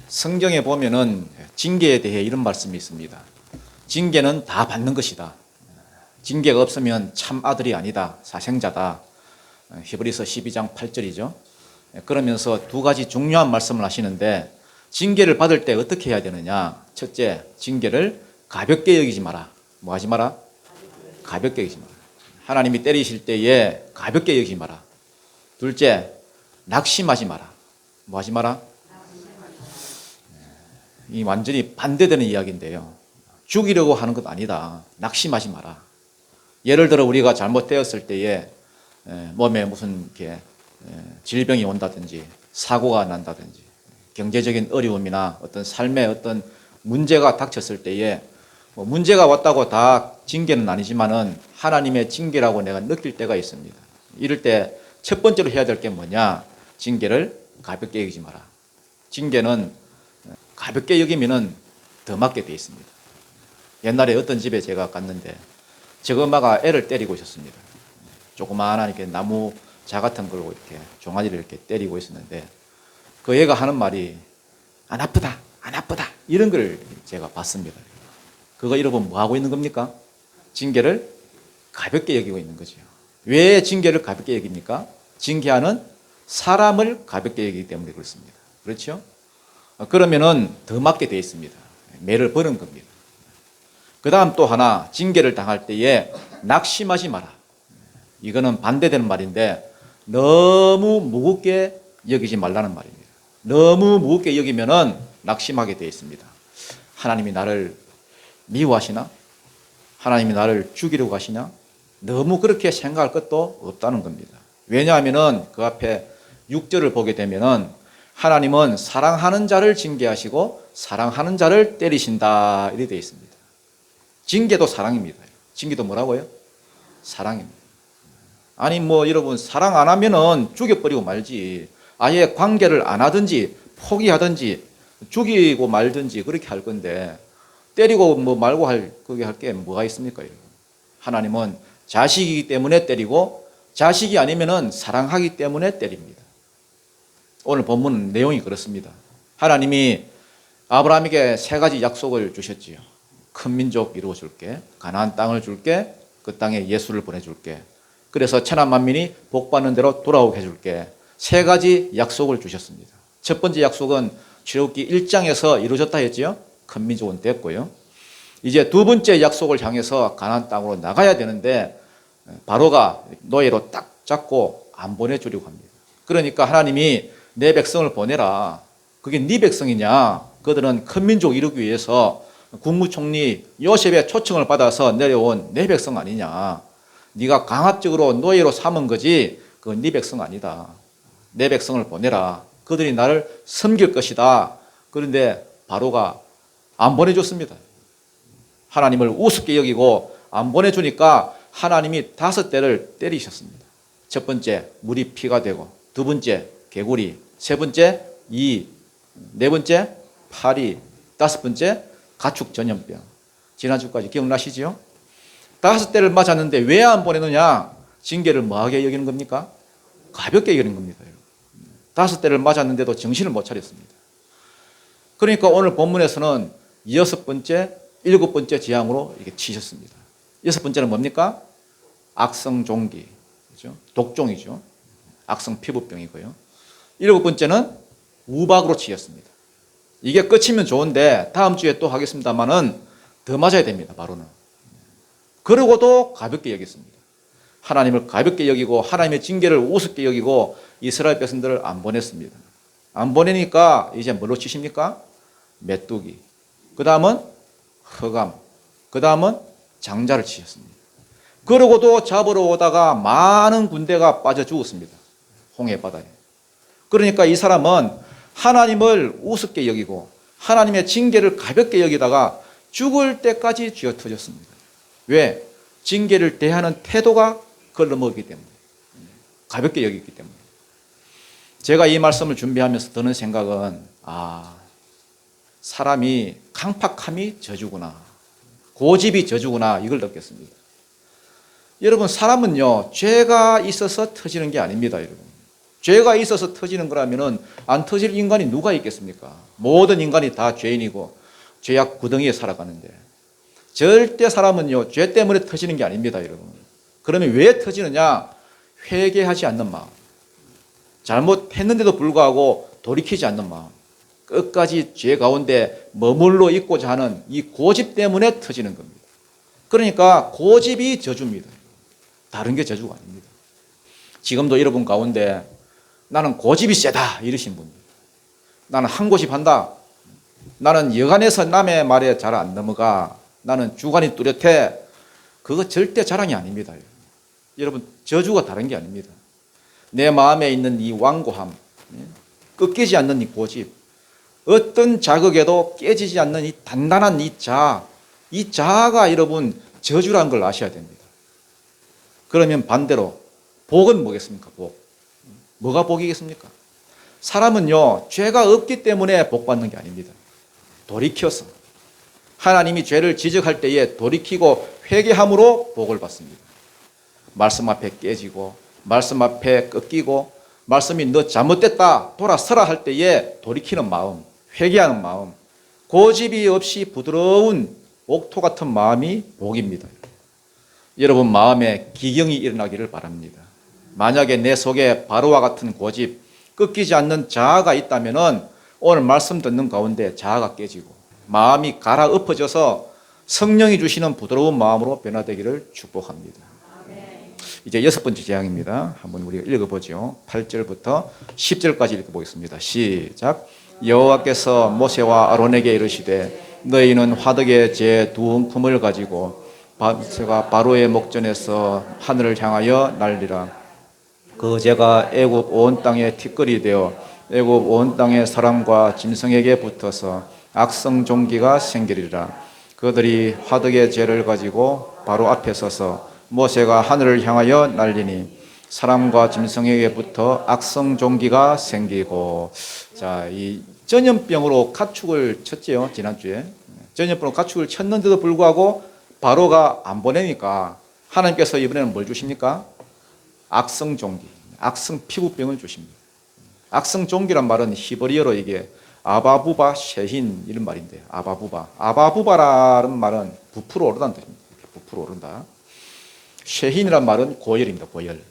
성경에 보면은 징계에 대해 이런 말씀이 있습니다. 징계는 다 받는 것이다. 징계가 없으면 참 아들이 아니다. 사생자다. 히브리서 12장 8절이죠. 그러면서 두 가지 중요한 말씀을 하시는데 징계를 받을 때 어떻게 해야 되느냐. 첫째, 징계를 가볍게 여기지 마라. 뭐 하지 마라? 가볍게 여기지 마라. 하나님이 때리실 때에 가볍게 여기지 마라. 둘째, 낙심하지 마라. 뭐 하지 마라? 이 완전히 반대되는 이야기인데요. 죽이려고 하는 것 아니다. 낙심하지 마라. 예를 들어 우리가 잘못되었을 때에 몸에 무슨 이렇게 질병이 온다든지 사고가 난다든지 경제적인 어려움이나 어떤 삶의 어떤 문제가 닥쳤을 때에 뭐 문제가 왔다고 다 징계는 아니지만은 하나님의 징계라고 내가 느낄 때가 있습니다. 이럴 때 첫 번째로 해야 될 게 뭐냐? 징계를 가볍게 여기지 마라. 징계는 가볍게 여기면은 더 맞게 되어 있습니다. 옛날에 어떤 집에 제가 갔는데 저 엄마가 애를 때리고 있었습니다. 조그마한 이렇게 나무 자 같은 걸로 이렇게 종아리를 이렇게 때리고 있었는데 그 애가 하는 말이 안 아프다, 안 아프다 이런 걸 제가 봤습니다. 그거 잃어보면 뭐 하고 있는 겁니까? 징계를 가볍게 여기고 있는 거죠. 왜 징계를 가볍게 여깁니까? 징계하는 사람을 가볍게 여기기 때문에 그렇습니다. 그렇죠? 그러면은 더 맞게 되어 있습니다. 매를 버는 겁니다. 그 다음 또 하나, 징계를 당할 때에 낙심하지 마라. 이거는 반대되는 말인데 너무 무겁게 여기지 말라는 말입니다. 너무 무겁게 여기면은 낙심하게 되어 있습니다. 하나님이 나를 미워하시나? 하나님이 나를 죽이려고 하시냐? 너무 그렇게 생각할 것도 없다는 겁니다. 왜냐하면은 그 앞에 6절을 보게 되면은 하나님은 사랑하는 자를 징계하시고 사랑하는 자를 때리신다 이렇게 되어 있습니다. 징계도 사랑입니다. 징계도 뭐라고요? 사랑입니다. 아니 뭐 여러분 사랑 안 하면은 죽여버리고 말지. 아예 관계를 안 하든지 포기하든지 죽이고 말든지 그렇게 할 건데 때리고 뭐 말고 그게 할 게 뭐가 있습니까? 여러분. 하나님은 자식이기 때문에 때리고 자식이 아니면은 사랑하기 때문에 때립니다. 오늘 본문 내용이 그렇습니다. 하나님이 아브라함에게 세 가지 약속을 주셨지요. 큰 민족 이루어 줄게, 가나안 땅을 줄게, 그 땅에 예수를 보내줄게. 그래서 천하 만민이 복받는 대로 돌아오게 해줄게. 세 가지 약속을 주셨습니다. 첫 번째 약속은 출애굽기 1장에서 이루어졌다 했지요. 큰 민족은 됐고요. 이제 두 번째 약속을 향해서 가나안 땅으로 나가야 되는데 바로가 노예로 딱 잡고 안 보내주려고 합니다. 그러니까 하나님이 내 백성을 보내라. 그게 네 백성이냐? 그들은 큰 민족 이루기 위해서 국무총리 요셉의 초청을 받아서 내려온 내 백성 아니냐? 네가 강압적으로 노예로 삼은 거지 그건 네 백성 아니다. 내 백성을 보내라. 그들이 나를 섬길 것이다. 그런데 바로가 안 보내줬습니다. 하나님을 우습게 여기고 안 보내주니까 하나님이 5대를 때리셨습니다. 첫 번째 물이 피가 되고, 두 번째 개구리, 세 번째 이, 네 번째 파리, 다섯 번째 가축 전염병. 지난주까지 기억나시지요? 5대를 맞았는데 왜 안 보내느냐? 징계를 뭐하게 여기는 겁니까? 가볍게 여기는 겁니다. 5대를 맞았는데도 정신을 못 차렸습니다. 그러니까 오늘 본문에서는 6번째, 7번째 재앙으로 이렇게 치셨습니다. 6번째는 뭡니까? 악성 종기, 그렇죠? 독종이죠. 악성 피부병이고요. 7번째는 우박으로 치였습니다. 이게 끝이면 좋은데 다음 주에 또 하겠습니다만은 더 맞아야 됩니다. 바로는. 그러고도 가볍게 여겼습니다. 하나님을 가볍게 여기고 하나님의 징계를 우습게 여기고 이스라엘 백성들을 안 보냈습니다. 안 보내니까 이제 뭘로 치십니까? 메뚜기. 그 다음은 흑암. 그 다음은 장자를 치셨습니다. 그러고도 잡으러 오다가 많은 군대가 빠져 죽었습니다. 홍해 바다에. 그러니까 이 사람은 하나님을 우습게 여기고 하나님의 징계를 가볍게 여기다가 죽을 때까지 쥐어 터졌습니다. 왜? 징계를 대하는 태도가 걸러먹기 때문에. 가볍게 여기기 때문에. 제가 이 말씀을 준비하면서 드는 생각은 사람이 강팍함이 저주구나. 고집이 저주구나. 이걸 느꼈습니다. 여러분 사람은요 죄가 있어서 터지는 게 아닙니다. 여러분. 죄가 있어서 터지는 거라면은 안 터질 인간이 누가 있겠습니까? 모든 인간이 다 죄인이고 죄악 구덩이에 살아가는데 절대 사람은요 죄 때문에 터지는 게 아닙니다, 여러분. 그러면 왜 터지느냐? 회개하지 않는 마음, 잘못했는데도 불구하고 돌이키지 않는 마음, 끝까지 죄 가운데 머물러 있고자 하는 이 고집 때문에 터지는 겁니다. 그러니까 고집이 저주입니다. 다른 게 저주가 아닙니다. 지금도 여러분 가운데 나는 고집이 세다 이러신 분들, 나는 한 고집 한다, 나는 여간해서 남의 말에 잘 안 넘어가, 나는 주관이 뚜렷해, 그거 절대 자랑이 아닙니다. 여러분, 저주가 다른 게 아닙니다. 내 마음에 있는 이 완고함, 꺾이지 않는 이 고집, 어떤 자극에도 깨지지 않는 이 단단한 이 자아가 여러분 저주라는 걸 아셔야 됩니다. 그러면 반대로 복은 뭐겠습니까? 복. 뭐가 복이겠습니까? 사람은요 죄가 없기 때문에 복 받는 게 아닙니다. 돌이켜서 하나님이 죄를 지적할 때에 돌이키고 회개함으로 복을 받습니다. 말씀 앞에 깨지고 말씀 앞에 꺾이고 말씀이 너 잘못됐다 돌아서라 할 때에 돌이키는 마음, 회개하는 마음, 고집이 없이 부드러운 옥토 같은 마음이 복입니다. 여러분 마음에 기경이 일어나기를 바랍니다. 만약에 내 속에 바로와 같은 고집, 꺾이지 않는 자아가 있다면 오늘 말씀 듣는 가운데 자아가 깨지고 마음이 갈아엎어져서 성령이 주시는 부드러운 마음으로 변화되기를 축복합니다. 이제 6번째 재앙입니다. 한번 우리가 읽어보죠. 8절부터 10절까지 읽어보겠습니다. 시작. 여호와께서 모세와 아론에게 이르시되 너희는 화덕의 재 두 움큼을 가지고 모세가 바로의 목전에서 하늘을 향하여 날리라. 그 재가 애굽 온 땅에 티끌이 되어 애굽 온 땅의 사람과 짐승에게 붙어서 악성 종기가 생기리라. 그들이 화덕의 재를 가지고 바로 앞에 서서 모세가 하늘을 향하여 날리니 사람과 짐승에게 붙어 악성 종기가 생기고. 자, 이 전염병으로 가축을 쳤지요, 지난주에. 전염병으로 가축을 쳤는데도 불구하고 바로가 안 보내니까 하나님께서 이번에는 뭘 주십니까? 악성 종기, 악성 피부병을 주십니다. 악성 종기란 말은 히브리어로 이게 아바부바 셰힌 이런 말인데요. 아바부바라는 말은 부풀어 오르다는 뜻입니다. 부풀어 오른다. 셰힌이란 말은 고열입니다. 고열.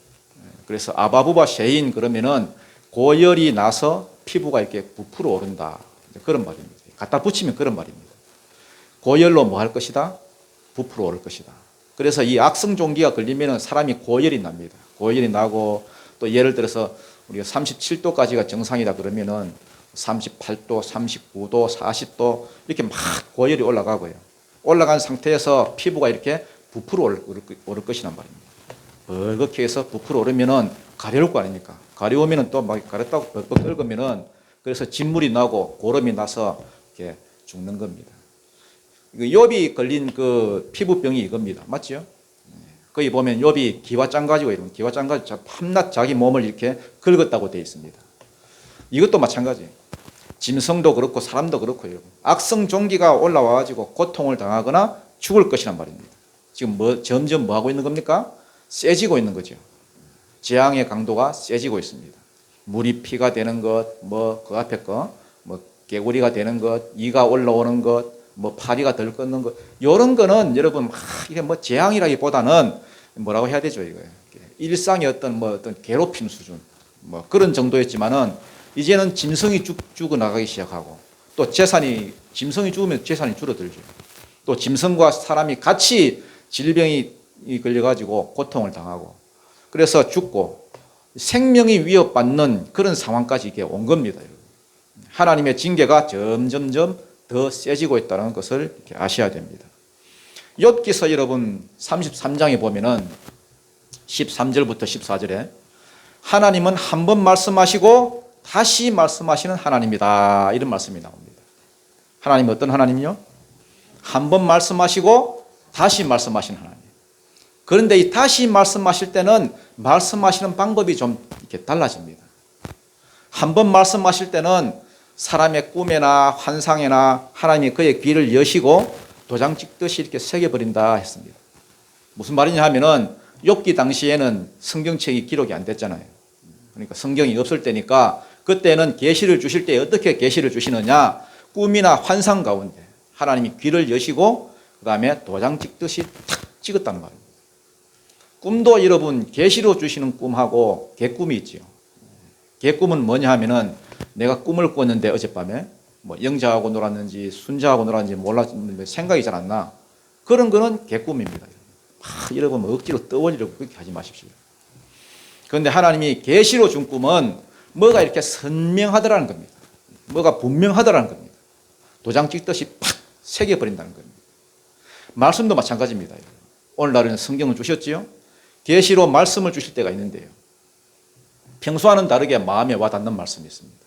그래서 아바부바 셰힌 그러면은 고열이 나서 피부가 이렇게 부풀어 오른다. 그런 말입니다. 갖다 붙이면 그런 말입니다. 고열로 뭐 할 것이다? 부풀어 오를 것이다. 그래서 이 악성 종기가 걸리면은 사람이 고열이 납니다. 고열이 나고 또 예를 들어서 우리가 37도까지가 정상이다 그러면은 38도, 39도, 40도 이렇게 막 고열이 올라가고요. 올라간 상태에서 피부가 이렇게 부풀어 오를 것이란 말입니다. 벌겋게 해서 부풀어 오르면은 가려울 거 아닙니까? 가려우면은 또 막 가렸다고 벅벅 끓으면은 그래서 진물이 나고 고름이 나서 이렇게 죽는 겁니다. 욥이 걸린 그 피부병이 이겁니다. 맞죠? 거기 보면 욥이 기와장 가지고 이러면 기와장 가지고 밤낮 자기 몸을 이렇게 긁었다고 되어 있습니다. 이것도 마찬가지예요. 짐승도 그렇고 사람도 그렇고요. 악성 종기가 올라와 가지고 고통을 당하거나 죽을 것이란 말입니다. 지금 점점 뭐 하고 있는 겁니까? 세지고 있는 거죠. 재앙의 강도가 세지고 있습니다. 물이 피가 되는 것, 뭐 그 앞에 거, 뭐 개구리가 되는 것, 이가 올라오는 것, 뭐 파리가 덜 끓는 것, 이런 거는 여러분 이게 뭐 재앙이라기보다는 뭐라고 해야 되죠, 이거 일상의 어떤 괴롭힘 수준, 뭐 그런 정도였지만은 이제는 짐승이 죽어 나가기 시작하고 또 짐승이 죽으면 재산이 줄어들죠. 또 짐승과 사람이 같이 질병이 걸려가지고 고통을 당하고 그래서 죽고 생명이 위협받는 그런 상황까지 이게 온 겁니다. 하나님의 징계가 점점점 더 세지고 있다는 것을 이렇게 아셔야 됩니다. 욥기서 여러분 33장에 보면은 13절부터 14절에 하나님은 한 번 말씀하시고 다시 말씀하시는 하나님이다 이런 말씀이 나옵니다. 하나님은 어떤 하나님이요? 한 번 말씀하시고 다시 말씀하시는 하나님. 그런데 이 다시 말씀하실 때는 말씀하시는 방법이 좀 이렇게 달라집니다. 한 번 말씀하실 때는 사람의 꿈에나 환상에나 하나님이 그의 귀를 여시고 도장 찍듯이 이렇게 새겨버린다 했습니다. 무슨 말이냐 하면은 욥기 당시에는 성경책이 기록이 안 됐잖아요. 그러니까 성경이 없을 때니까 그때는 계시를 주실 때 어떻게 계시를 주시느냐? 꿈이나 환상 가운데 하나님이 귀를 여시고 그다음에 도장 찍듯이 탁 찍었단 말입니다. 꿈도 여러분 계시로 주시는 꿈하고 개꿈이 있지요. 개꿈은 뭐냐 하면은 내가 꿈을 꿨는데 어젯밤에 뭐 영자하고 놀았는지 순자하고 놀았는지 몰랐는데 생각이 잘 안 나. 그런 거는 개꿈입니다. 여러분 억지로 떠올리려고 그렇게 하지 마십시오. 그런데 하나님이 계시로 준 꿈은 뭐가 이렇게 선명하더라는 겁니다. 뭐가 분명하더라는 겁니다. 도장 찍듯이 팍 새겨버린다는 겁니다. 말씀도 마찬가지입니다. 오늘날에는 성경을 주셨지요. 계시로 말씀을 주실 때가 있는데요. 평소와는 다르게 마음에 와닿는 말씀이 있습니다.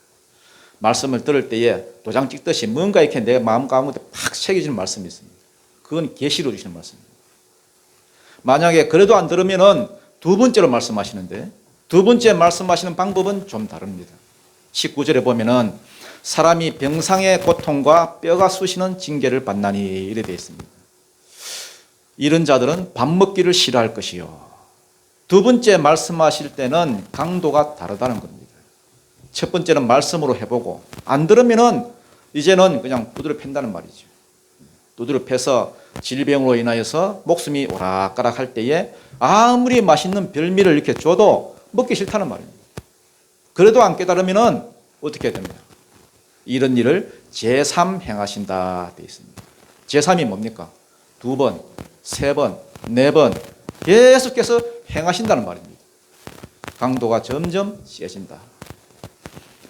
말씀을 들을 때에 도장 찍듯이 뭔가 이렇게 내 마음 가운데 팍 새겨지는 말씀이 있습니다. 그건 계시로 주시는 말씀입니다. 만약에 그래도 안 들으면은 두 번째로 말씀하시는데 두 번째 말씀하시는 방법은 좀 다릅니다. 19절에 보면은 사람이 병상의 고통과 뼈가 쑤시는 징계를 받나니 이래 되어 있습니다. 이런 자들은 밥 먹기를 싫어할 것이요. 두 번째 말씀하실 때는 강도가 다르다는 겁니다. 첫 번째는 말씀으로 해보고 안 들으면은 이제는 그냥 두드려 팬다는 말이죠. 두드려 패서 질병으로 인하여서 목숨이 오락가락 할 때에 아무리 맛있는 별미를 이렇게 줘도 먹기 싫다는 말입니다. 그래도 안 깨달으면은 어떻게 됩니까? 이런 일을 제3 행하신다 되어 있습니다. 제3이 뭡니까? 2번, 3번, 4번 계속해서 행하신다는 말입니다. 강도가 점점 세진다.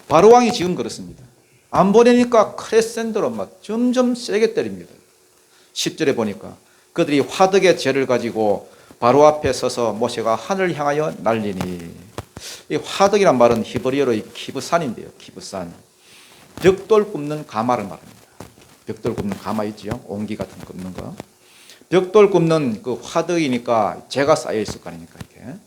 바로왕이 지금 그렇습니다. 안 보내니까 크레센더로 막 점점 세게 때립니다. 10절에 보니까 그들이 화덕의 죄를 가지고 바로 앞에 서서 모세가 하늘을 향하여 날리니, 이 화덕이란 말은 히브리어로 키브산인데요. 키브산. 벽돌 굽는 가마를 말합니다. 벽돌 굽는 가마 있지요? 옹기 같은 거 굽는 거. 벽돌 굽는 그 화덕이니까 재가 쌓여 있을 거 아닙니까? 이렇게.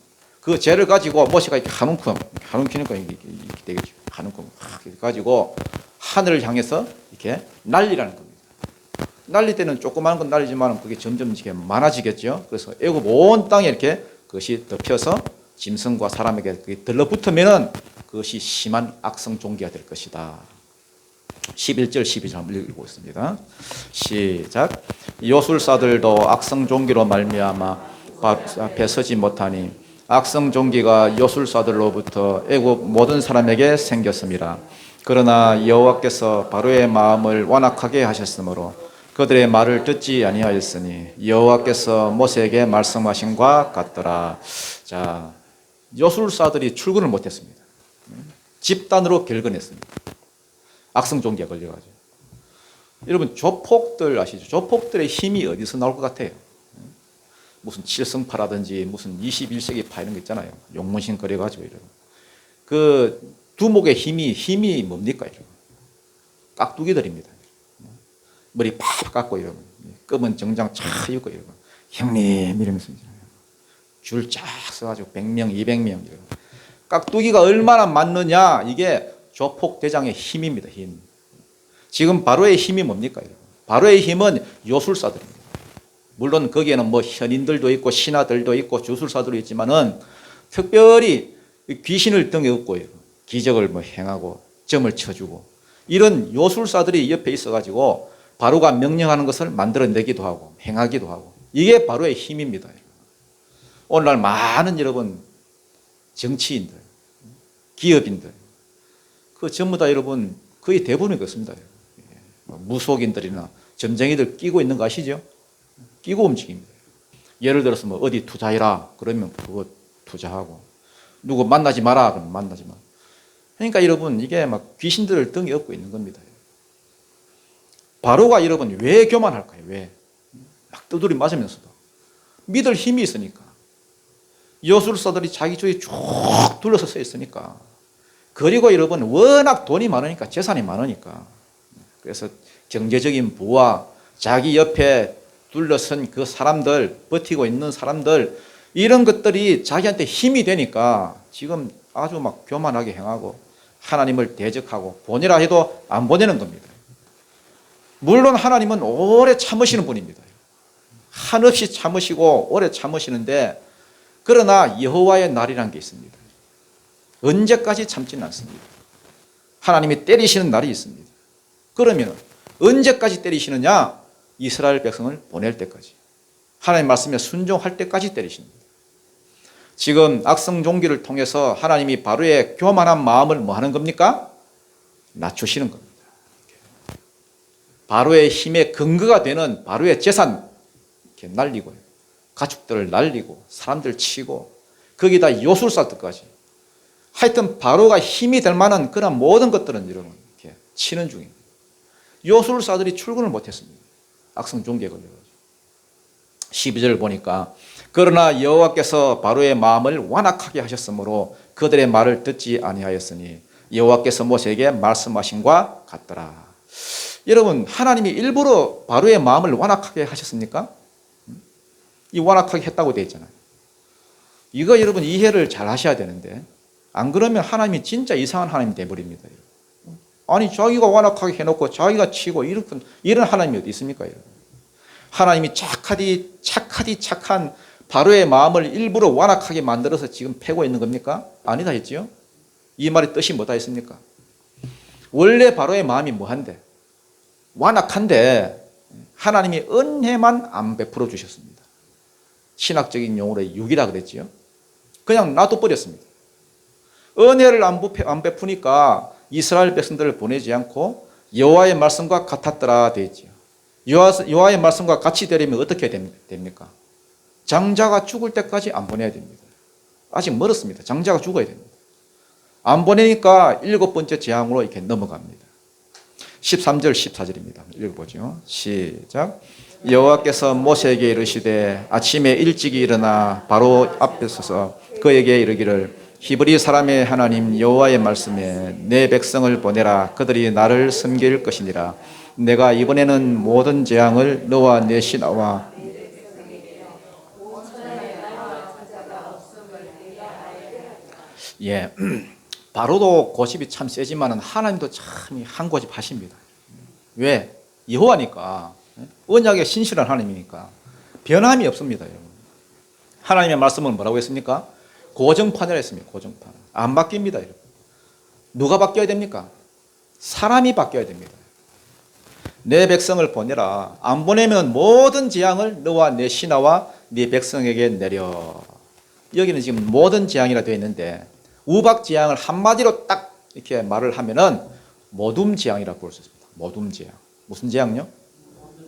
그 재를 가지고 모세가 이렇게 한 움큼이니까 이렇게 되겠죠. 한 움큼 이렇게 가지고 하늘을 향해서 이렇게 날리라는 겁니다. 날릴 때는 조그마한 건 날리지만 그게 점점 이렇게 많아지겠죠. 그래서 애굽 온 땅에 이렇게 그것이 덮여서 짐승과 사람에게 들러붙으면은 그것이 심한 악성 종기가 될 것이다. 11절 12절 한번 읽고 있습니다. 시작. 요술사들도 악성 종기로 말미암아 앞에 서지 못하니 악성 종기가 요술사들로부터 애굽 모든 사람에게 생겼음이라. 그러나 여호와께서 바로의 마음을 완악하게 하셨으므로 그들의 말을 듣지 아니하였으니 여호와께서 모세에게 말씀하신과 같더라. 자, 요술사들이 출근을 못했습니다. 집단으로 결근했습니다. 악성 종기가 걸려가지고. 여러분 조폭들 아시죠? 조폭들의 힘이 어디서 나올 것 같아요? 무슨 칠성파라든지 무슨 21세기 파 이런 거 있잖아요. 용문신 거려가지고 이런. 그 두목의 힘이 뭡니까? 이런. 깍두기들입니다. 머리 팍 깎고 이러고 검은 정장 차 입고 이러고 형님 이러면서 줄 쫙 서가지고 100명, 200명 이러고. 깍두기가 얼마나 많느냐 이게 조폭 대장의 힘입니다. 힘. 지금 바로의 힘이 뭡니까? 바로의 힘은 요술사들입니다. 물론 거기에는 뭐 현인들도 있고 신하들도 있고 주술사들도 있지만은 특별히 귀신을 등에 업고 기적을 뭐 행하고 점을 쳐주고 이런 요술사들이 옆에 있어가지고 바로가 명령하는 것을 만들어내기도 하고 행하기도 하고 이게 바로의 힘입니다. 오늘날 많은 여러분 정치인들, 기업인들 그 전부 다 여러분 거의 대부분이 그렇습니다. 무속인들이나 점쟁이들 끼고 있는 거 아시죠? 끼고 움직입니다. 예를 들어서 뭐 어디 투자해라 그러면 그거 투자하고 누구 만나지 마라 그러면 만나지 마. 그러니까 여러분 이게 막 귀신들을 등에 업고 있는 겁니다. 바로가 여러분 왜 교만할까요? 왜? 막 두드리 맞으면서도 믿을 힘이 있으니까. 요술사들이 자기 주위에 쭉 둘러서 서 있으니까. 그리고 여러분 워낙 돈이 많으니까 재산이 많으니까. 그래서 경제적인 부와 자기 옆에 둘러선 그 사람들, 버티고 있는 사람들 이런 것들이 자기한테 힘이 되니까 지금 아주 막 교만하게 행하고 하나님을 대적하고 보내라 해도 안 보내는 겁니다. 물론 하나님은 오래 참으시는 분입니다. 한없이 참으시고 오래 참으시는데 그러나 여호와의 날이라는 게 있습니다. 언제까지 참지는 않습니다. 하나님이 때리시는 날이 있습니다. 그러면 언제까지 때리시느냐? 이스라엘 백성을 보낼 때까지. 하나님 말씀에 순종할 때까지 때리십니다. 지금 악성 종기를 통해서 하나님이 바로의 교만한 마음을 뭐 하는 겁니까? 낮추시는 겁니다. 바로의 힘의 근거가 되는 바로의 재산 이렇게 날리고요. 가축들을 날리고 사람들 치고 거기다 요술사들까지. 하여튼 바로가 힘이 될 만한 그런 모든 것들은 이렇게 치는 중입니다. 요술사들이 출근을 못했습니다. 악성 종기에 걸려가지고. 12절을 보니까 그러나 여호와께서 바로의 마음을 완악하게 하셨으므로 그들의 말을 듣지 아니하였으니 여호와께서 모세에게 말씀하신과 같더라. 여러분, 하나님이 일부러 바로의 마음을 완악하게 하셨습니까? 이 완악하게 했다고 되어 있잖아요. 이거 여러분 이해를 잘 하셔야 되는데 안 그러면 하나님이 진짜 이상한 하나님이 되어버립니다. 아니 자기가 완악하게 해놓고 자기가 치고 이런 하나님이 어디 있습니까? 하나님이 착한 바로의 마음을 일부러 완악하게 만들어서 지금 패고 있는 겁니까? 아니다 했지요? 이 말의 뜻이 뭐다 했습니까? 원래 바로의 마음이 뭐한데? 완악한데 하나님이 은혜만 안 베풀어 주셨습니다. 신학적인 용어로 육이라 그랬지요. 그냥 놔둬버렸습니다. 은혜를 안 베푸니까 이스라엘 백성들을 보내지 않고 여호와의 말씀과 같았더라 되어 있지요. 여호와의 말씀과 같이 되려면 어떻게 됩니까? 장자가 죽을 때까지 안 보내야 됩니다. 아직 멀었습니다. 장자가 죽어야 됩니다. 안 보내니까 7번째 재앙으로 이렇게 넘어갑니다. 13절 14절입니다. 읽어보죠. 시작. 여호와께서 모세에게 이르시되 아침에 일찍이 일어나 바로 앞에 서서 그에게 이르기를 히브리 사람의 하나님 여호와의 말씀에 내 백성을 보내라. 그들이 나를 섬길 것이니라. 내가 이번에는 모든 재앙을 너와 내 신하와 바로도 고집이 참 세지만 하나님도 참 한 고집 하십니다. 왜? 여호와니까. 언약의 신실한 하나님이니까 변함이 없습니다. 여러분. 하나님의 말씀은 뭐라고 했습니까? 고정판이라 했습니다. 고정판. 안 바뀝니다. 여러분. 누가 바뀌어야 됩니까? 사람이 바뀌어야 됩니다. 내 백성을 보내라. 안 보내면 모든 재앙을 너와 내 신하와 네 백성에게 내려. 여기는 지금 모든 재앙이라 되어 있는데 우박 재앙을 한마디로 딱 이렇게 말을 하면은 모둠 재앙이라고 볼 수 있습니다. 모둠 재앙. 무슨 재앙요?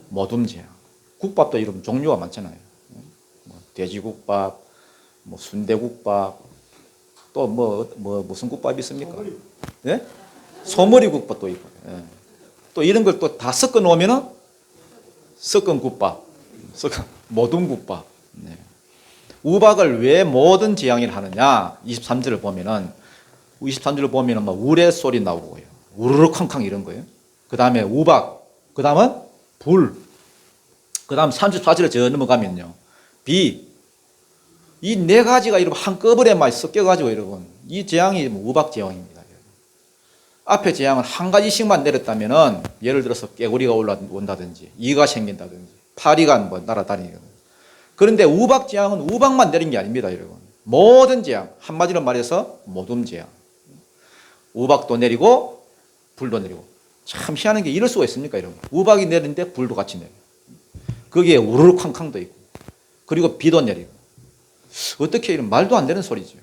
모둠 재앙. 국밥도 이런 종류가 많잖아요. 돼지국밥, 순대국밥, 또 무슨 국밥이 있습니까? 네? 소머리 국밥도 있고. 네. 또 이런 걸 또 다 섞어 놓으면은 섞은 국밥, 모둠 국밥. 네. 우박을 왜 모든 재앙을 하느냐? 23절을 보면은 우레 소리 나오고요. 우르르 쾅쾅 이런 거예요. 그 다음에 우박, 그 다음은 불, 그 다음 34절에 저 넘어가면요. 비. 이 네 가지가 이렇게 한꺼번에 막 섞여가지고 여러분, 이 재앙이 우박 재앙입니다. 앞에 재앙은 한 가지씩만 내렸다면은 예를 들어서 깨구리가 올라온다든지 이가 생긴다든지 파리가 날아다니는. 그런데 우박 재앙은 우박만 내린 게 아닙니다, 여러분. 모든 재앙, 한마디로 말해서 모둠 재앙. 우박도 내리고 불도 내리고. 참 희한한 게 이럴 수가 있습니까, 여러분? 우박이 내리는데 불도 같이 내려. 거기에 우르르 쾅쾅도 있고. 그리고 비도 내리고. 어떻게 이런 말도 안 되는 소리죠.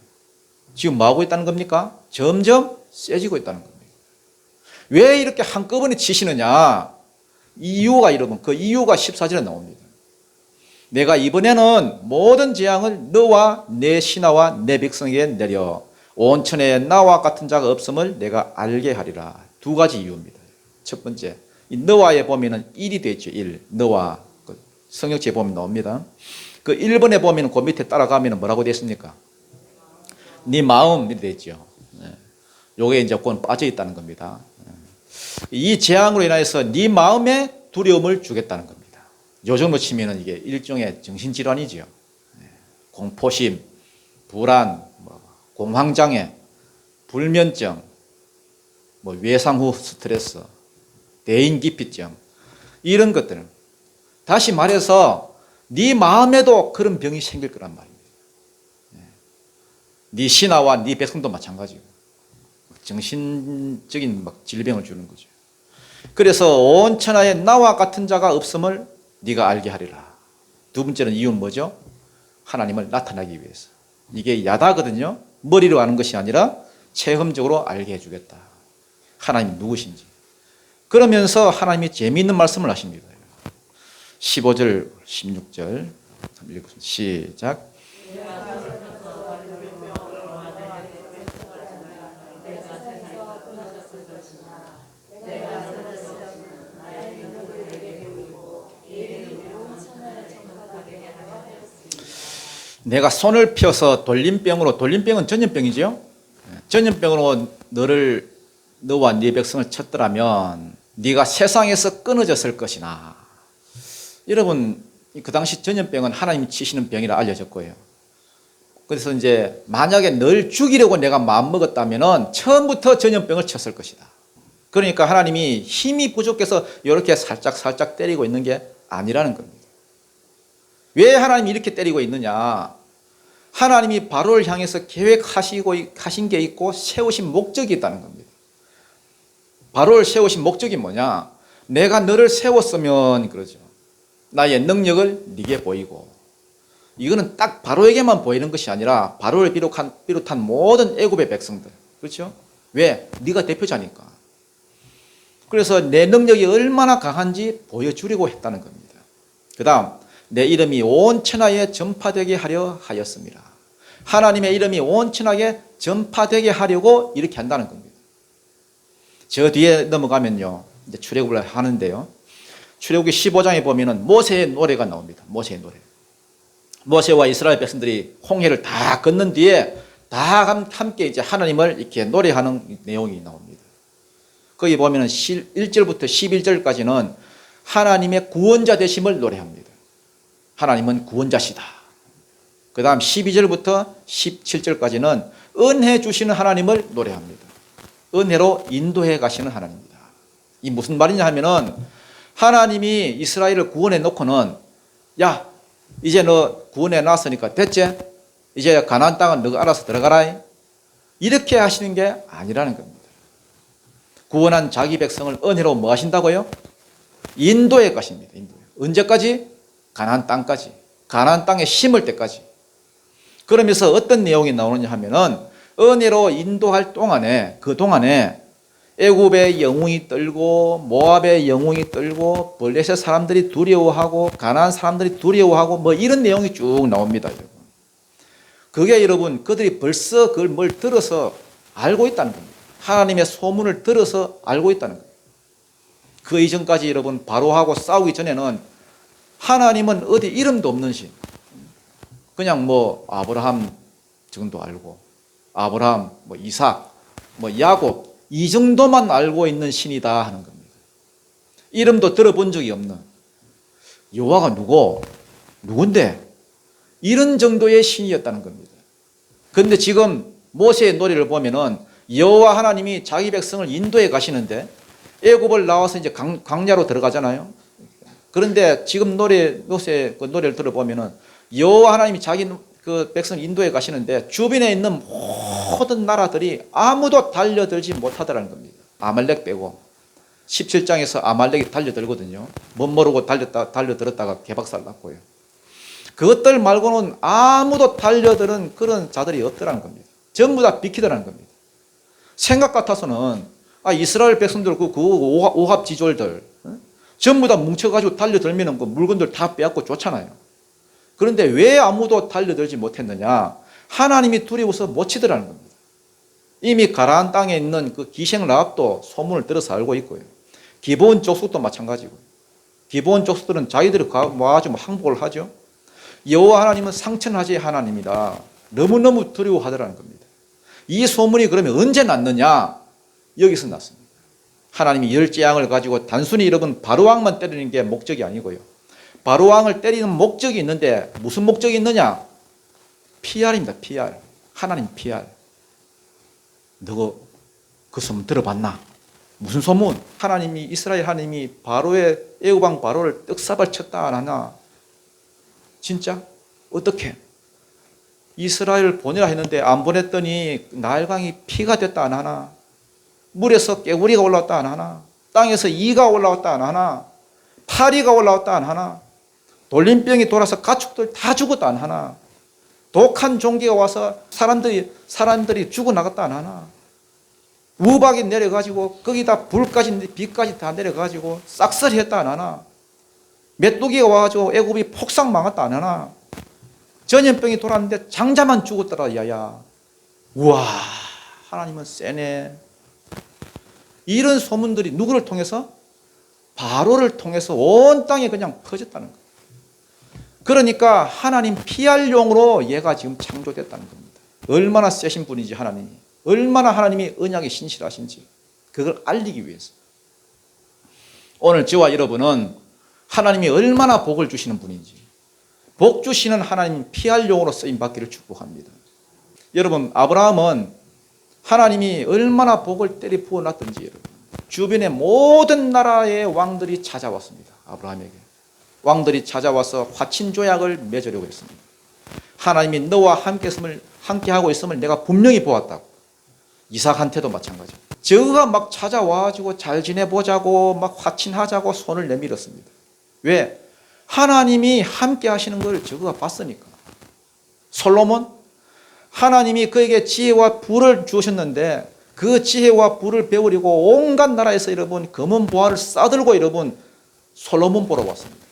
지금 뭐 하고 있다는 겁니까? 점점 세지고 있다는 겁니다. 왜 이렇게 한꺼번에 치시느냐? 이유가 여러분, 그 이유가 14절에 나옵니다. 내가 이번에는 모든 재앙을 너와 내 신하와 내 백성에게 내려 온천에 나와 같은 자가 없음을 내가 알게 하리라. 두 가지 이유입니다. 첫 번째, 이 너와에 보면은 1이 되어 있죠. 1. 너와. 성역지에 보면 나옵니다. 그 1번에 보면 그 밑에 따라가면 뭐라고 되어 있습니까? 네 마음이 되어 있죠. 요게 이제 그건 빠져 있다는 겁니다. 이 재앙으로 인해서 네 마음에 두려움을 주겠다는 겁니다. 요 정도 치면은 이게 일종의 정신질환이지요. 공포심, 불안, 공황장애, 불면증, 외상 후 스트레스, 대인기피증 이런 것들은 다시 말해서 네 마음에도 그런 병이 생길 거란 말입니다. 네 신하와 네 백성도 마찬가지고 정신적인 막 질병을 주는 거죠. 그래서 온 천하에 나와 같은 자가 없음을 네가 알게 하리라. 두 번째는 이유는 뭐죠? 하나님을 나타나기 위해서. 이게 야다거든요. 머리로 아는 것이 아니라 체험적으로 알게 해주겠다. 하나님이 누구신지. 그러면서 하나님이 재미있는 말씀을 하십니다. 15절, 16절 시작. 내가 손을 펴서 돌림병으로, 돌림병은 전염병이죠. 전염병으로 너와 네 백성을 쳤더라면 네가 세상에서 끊어졌을 것이나. 여러분, 그 당시 전염병은 하나님이 치시는 병이라 알려졌고요. 그래서 이제 만약에 널 죽이려고 내가 마음먹었다면 처음부터 전염병을 쳤을 것이다. 그러니까 하나님이 힘이 부족해서 이렇게 살짝 때리고 있는 게 아니라는 겁니다. 왜 하나님이 이렇게 때리고 있느냐? 하나님이 바로를 향해서 계획하신 게 있고 세우신 목적이 있다는 겁니다. 바로를 세우신 목적이 뭐냐? 내가 너를 세웠으면 그러죠. 나의 능력을 네게 보이고, 이거는 딱 바로에게만 보이는 것이 아니라 바로를 비롯한 모든 애굽의 백성들. 그렇죠? 왜? 네가 대표자니까. 그래서 내 능력이 얼마나 강한지 보여주려고 했다는 겁니다. 그 다음, 내 이름이 온 천하에 전파되게 하려 하였습니다. 하나님의 이름이 온 천하에 전파되게 하려고 이렇게 한다는 겁니다. 저 뒤에 넘어가면요, 이제 출애굽을 하는데요. 출애굽기 15장에 보면은 모세의 노래가 나옵니다. 모세의 노래. 모세와 이스라엘 백성들이 홍해를 다 건넌 뒤에 다 함께 이제 하나님을 이렇게 노래하는 내용이 나옵니다. 거기 보면은 1절부터 11절까지는 하나님의 구원자 되심을 노래합니다. 하나님은 구원자시다. 그 다음 12절부터 17절까지는 은혜 주시는 하나님을 노래합니다. 은혜로 인도해 가시는 하나님입니다. 이 무슨 말이냐 하면은 하나님이 이스라엘을 구원해 놓고는, 야, 이제 너 구원해 놨으니까 됐지? 이제 가나안 땅은 너가 알아서 들어가라. 이렇게 하시는 게 아니라는 겁니다. 구원한 자기 백성을 은혜로 뭐 하신다고요? 인도해 가십니다. 인도해. 언제까지? 가나안 땅까지. 가나안 땅에 심을 때까지. 그러면서 어떤 내용이 나오느냐 하면은 은혜로 인도할 동안에, 그 동안에 애굽의 영웅이 떨고 모압의 영웅이 떨고 블레셋 사람들이 두려워하고 가나안 사람들이 두려워하고 뭐 이런 내용이 쭉 나옵니다. 여러분. 그게 여러분, 그들이 벌써 그걸 뭘 들어서 알고 있다는 겁니다. 하나님의 소문을 들어서 알고 있다는 거예요. 그 이전까지 여러분, 바로하고 싸우기 전에는 하나님은 어디 이름도 없는 신, 그냥 뭐 아브라함 정도 알고, 아브라함, 뭐 이삭, 뭐 야곱, 이 정도만 알고 있는 신이다 하는 겁니다. 이름도 들어본 적이 없는, 여호와가 누군데? 이런 정도의 신이었다는 겁니다. 그런데 지금 모세의 노래를 보면은 여호와 하나님이 자기 백성을 인도해 가시는데 애굽을 나와서 이제 광야로 들어가잖아요. 그런데 지금 모세의 그 노래를 들어보면은 여호와 하나님이 자기 그 백성 인도해 가시는데 주변에 있는 모든 나라들이 아무도 달려들지 못하더라는 겁니다. 아말렉 빼고. 17장에서 아말렉이 달려들거든요. 못 모르고 달려들었다가 개박살 났고요. 그것들 말고는 아무도 달려드는 그런 자들이 없더라는 겁니다. 전부 다 비키더라는 겁니다. 생각 같아서는 이스라엘 백성들 그 오합지졸들 전부 다 뭉쳐가지고 달려들면 그 물건들 다 빼앗고 쫓잖아요. 그런데 왜 아무도 달려들지 못했느냐? 하나님이 두려워서 못 치더라는 겁니다. 이미 가나안 땅에 있는 그 기생 라합도 소문을 들어서 알고 있고요. 기브온 족속도 마찬가지고. 기브온 족속들은 자기들이 와가지고 항복을 하죠. 여호와 하나님은 상천하지의 하나님이다. 너무너무 두려워하더라는 겁니다. 이 소문이 그러면 언제 났느냐? 여기서 났습니다. 하나님이 열 재앙을 가지고 단순히 여러분 바로왕만 때리는 게 목적이 아니고요. 바로왕을 때리는 목적이 있는데 무슨 목적이 있느냐? PR입니다. PR. 하나님 PR. 너 그 소문 들어봤나? 무슨 소문? 하나님이, 이스라엘 하나님이 바로의 애굽왕 바로를 떡사발 쳤다 안 하나? 진짜? 어떻게? 이스라엘을 보내라 했는데 안 보냈더니 나일강이 피가 됐다 안 하나? 물에서 깨구리가 올라왔다 안 하나? 땅에서 이가 올라왔다 안 하나? 파리가 올라왔다 안 하나? 돌림병이 돌아서 가축들 다 죽었다 안 하나? 독한 종기가 와서 사람들이 죽어나갔다 안 하나? 우박이 내려가지고 거기다 불까지 비까지 다 내려가지고 싹쓸이 했다 안 하나? 메뚜기가 와가지고 애굽이 폭삭 망했다 안 하나? 전염병이 돌았는데 장자만 죽었더라 야야. 우와, 하나님은 세네. 이런 소문들이 누구를 통해서? 바로를 통해서 온 땅에 그냥 퍼졌다는 거예요. 그러니까 하나님 피할 용으로 얘가 지금 창조됐다는 겁니다. 얼마나 세신 분이지 하나님이. 얼마나 하나님이 언약이 신실하신지 그걸 알리기 위해서. 오늘 저와 여러분은 하나님이 얼마나 복을 주시는 분인지, 복 주시는 하나님 피할 용으로 쓰임받기를 축복합니다. 여러분, 아브라함은 하나님이 얼마나 복을 때리 부어놨던지 여러분, 주변의 모든 나라의 왕들이 찾아왔습니다. 아브라함에게 왕들이 찾아와서 화친 조약을 맺으려고 했습니다. 하나님이 너와 함께하고 있음을 내가 분명히 보았다고. 이삭한테도 마찬가지. 저가 막 찾아와가지고 잘 지내보자고 막 화친하자고 손을 내밀었습니다. 왜? 하나님이 함께 하시는 걸 저가 봤으니까. 솔로몬? 하나님이 그에게 지혜와 부를 주셨는데 그 지혜와 부를 배우려고 온갖 나라에서 여러분 검은 보화를 싸들고 여러분 솔로몬 보러 왔습니다.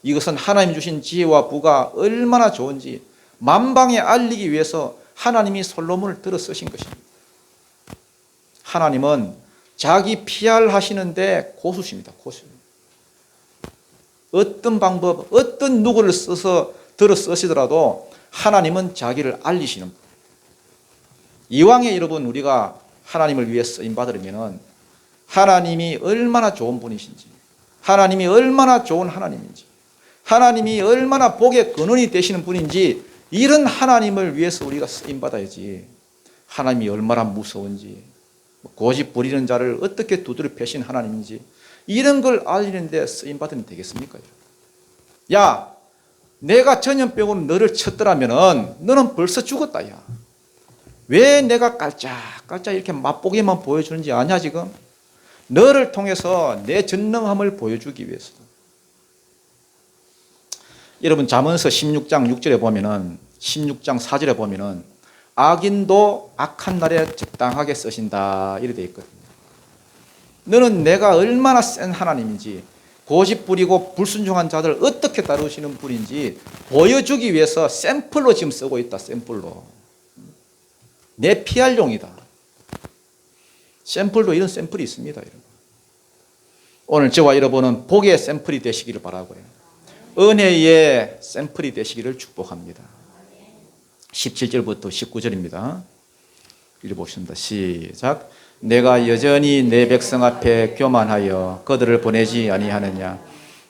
이것은 하나님 주신 지혜와 부가 얼마나 좋은지 만방에 알리기 위해서 하나님이 솔로몬을 들어 쓰신 것입니다. 하나님은 자기 PR 하시는데 고수십니다. 고수. 어떤 방법, 어떤 누구를 써서 들어 쓰시더라도 하나님은 자기를 알리시는 분. 이왕에 여러분 우리가 하나님을 위해 쓰임 받으려면 하나님이 얼마나 좋은 분이신지, 하나님이 얼마나 좋은 하나님인지, 하나님이 얼마나 복의 근원이 되시는 분인지 이런 하나님을 위해서 우리가 쓰임 받아야지. 하나님이 얼마나 무서운지, 고집 부리는 자를 어떻게 두드려 패신 하나님인지 이런 걸 알리는데 쓰임 받으면 되겠습니까? 야, 내가 전염병으로 너를 쳤더라면 너는 벌써 죽었다. 야, 왜 내가 깔짝깔짝 이렇게 맛보기만 보여주는지 아냐 지금? 너를 통해서 내 전능함을 보여주기 위해서. 여러분 잠언서 16장 6절에 보면은 16장 4절에 보면은 악인도 악한 날에 적당하게 쓰신다 이렇게 되어 있거든요. 너는 내가 얼마나 센 하나님인지, 고집 부리고 불순종한 자들 어떻게 다루시는 분인지 보여주기 위해서 샘플로 지금 쓰고 있다. 샘플로. 내 PR용이다. 샘플도 이런 샘플이 있습니다. 여러분. 오늘 저와 여러분은 복의 샘플이 되시기를 바라고요. 은혜의 샘플이 되시기를 축복합니다. 17절부터 19절입니다. 읽어보겠습니다. 시작. 내가 여전히 내 백성 앞에 교만하여 그들을 보내지 아니하느냐.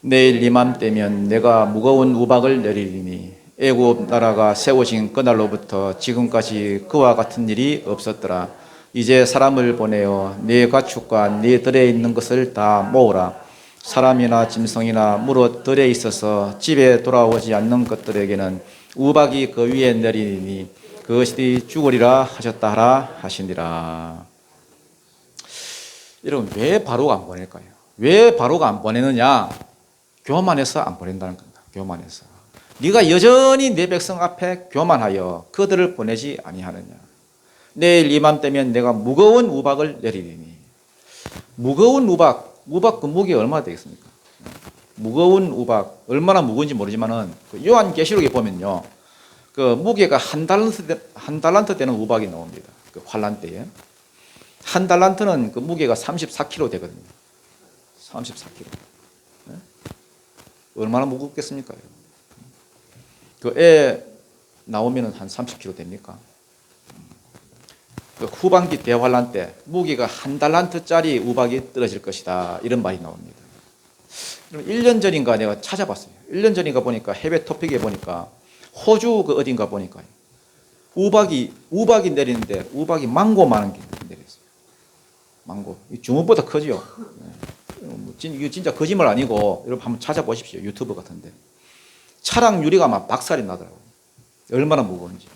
내일 이맘때면 내가 무거운 우박을 내리리니 애굽 나라가 세워진 그날로부터 지금까지 그와 같은 일이 없었더라. 이제 사람을 보내어 네 가축과 네 들에 있는 것을 다 모으라. 사람이나 짐승이나 무릇 들에 있어서 집에 돌아오지 않는 것들에게는 우박이 그 위에 내리니 그것이 죽으리라 하셨다 하라 하시니라. 여러분, 왜 바로가 안 보낼까요? 왜 바로가 안 보내느냐? 교만해서 안 보낸다는 겁니다. 교만해서. 네가 여전히 내 백성 앞에 교만하여 그들을 보내지 아니하느냐. 내일 이맘때면 내가 무거운 우박을 내리리니. 무거운 우박 그 무게가 얼마나 되겠습니까? 무거운 우박, 얼마나 무거운지 모르지만은 그 요한계시록에 보면요, 그 무게가 한 달란트 되는 우박이 나옵니다. 그 환란 때에 한 달란트는 그 무게가 34kg 되거든요. 34kg. 네? 얼마나 무겁겠습니까? 그 애 나오면은 한 30kg 됩니까? 그 후반기 대환란 때 무게가 한 달란트짜리 우박이 떨어질 것이다. 이런 말이 나옵니다. 1년 전인가 내가 찾아봤어요. 1년 전인가 보니까 해외 토픽에 보니까 호주 그 어딘가 보니까 우박이 내리는데 우박이 망고만한 게 내렸어요. 망고. 주먹보다 크죠. 이거 진짜 거짓말 아니고 여러분 한번 찾아보십시오. 유튜브 같은데. 차량 유리가 막 박살이 나더라고요. 얼마나 무거운지.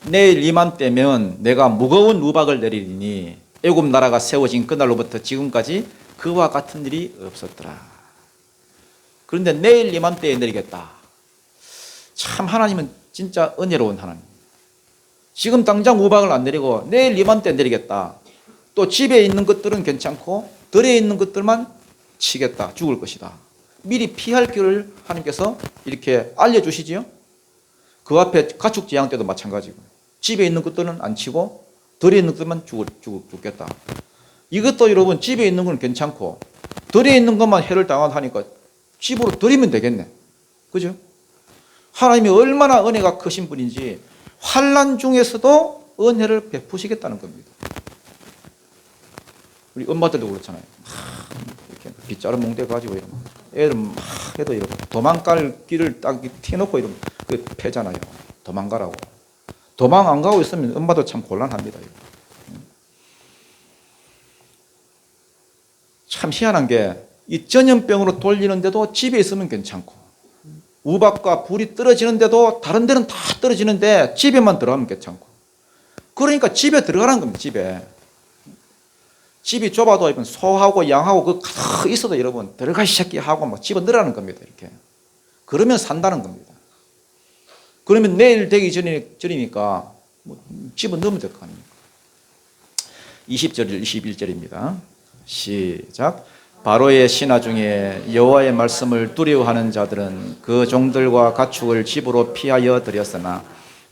내일 이맘때면 내가 무거운 우박을 내리리니 애굽 나라가 세워진 그날로부터 지금까지 그와 같은 일이 없었더라. 그런데 내일 이맘때에 내리겠다. 참 하나님은 진짜 은혜로운 하나님. 지금 당장 우박을 안 내리고 내일 이맘때 내리겠다. 또 집에 있는 것들은 괜찮고 들에 있는 것들만 치겠다. 죽을 것이다. 미리 피할 길을 하나님께서 이렇게 알려주시지요. 그 앞에 가축 재앙 때도 마찬가지고 집에 있는 것들은 안 치고 들에 있는 것들만 죽겠다. 이것도 여러분 집에 있는 건 괜찮고 들에 있는 것만 해를 당하니까 집으로 들이면 되겠네. 그죠? 하나님이 얼마나 은혜가 크신 분인지 환난 중에서도 은혜를 베푸시겠다는 겁니다. 우리 엄마들도 그렇잖아요. 이렇게 빗자루 몽대 가지고 이러면 애들 막 해도 이러고 도망갈 길을 딱 튀어놓고 이러면 그 패잖아요. 도망가라고. 도망 안 가고 있으면 엄마도 참 곤란합니다. 참 희한한 게 이 전염병으로 돌리는데도 집에 있으면 괜찮고 우박과 불이 떨어지는데도 다른 데는 다 떨어지는데 집에만 들어가면 괜찮고 그러니까 집에 들어가라는 겁니다. 집이 좁아도 이건 소하고 양하고 그 가득 있어도 여러분 들어가 이 새끼 하고 막 집어 넣으라는 겁니다. 이렇게 그러면 산다는 겁니다. 그러면 내일 되기 전이니까 뭐 집어 넣으면 될 거 아닙니까? 20절 21절입니다. 시작. 바로의 신하 중에 여호와의 말씀을 두려워하는 자들은 그 종들과 가축을 집으로 피하여 들였으나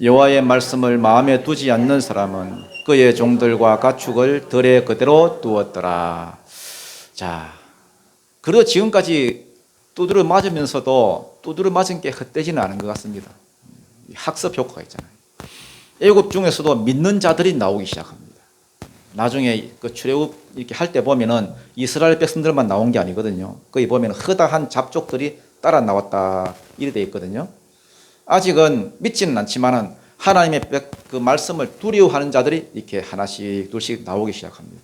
여호와의 말씀을 마음에 두지 않는 사람은 그의 종들과 가축을 들에 그대로 두었더라. 자, 그리고 지금까지 두드려 맞으면서도 두드려 맞은 게 헛되지는 않은 것 같습니다. 학습 효과가 있잖아요. 애굽 중에서도 믿는 자들이 나오기 시작합니다. 나중에 그 출애굽 이렇게 할 때 보면은 이스라엘 백성들만 나온 게 아니거든요. 거기 보면 허다한 잡족들이 따라 나왔다 이래 돼 있거든요. 아직은 믿지는 않지만은 하나님의 그 말씀을 두려워하는 자들이 이렇게 하나씩 둘씩 나오기 시작합니다.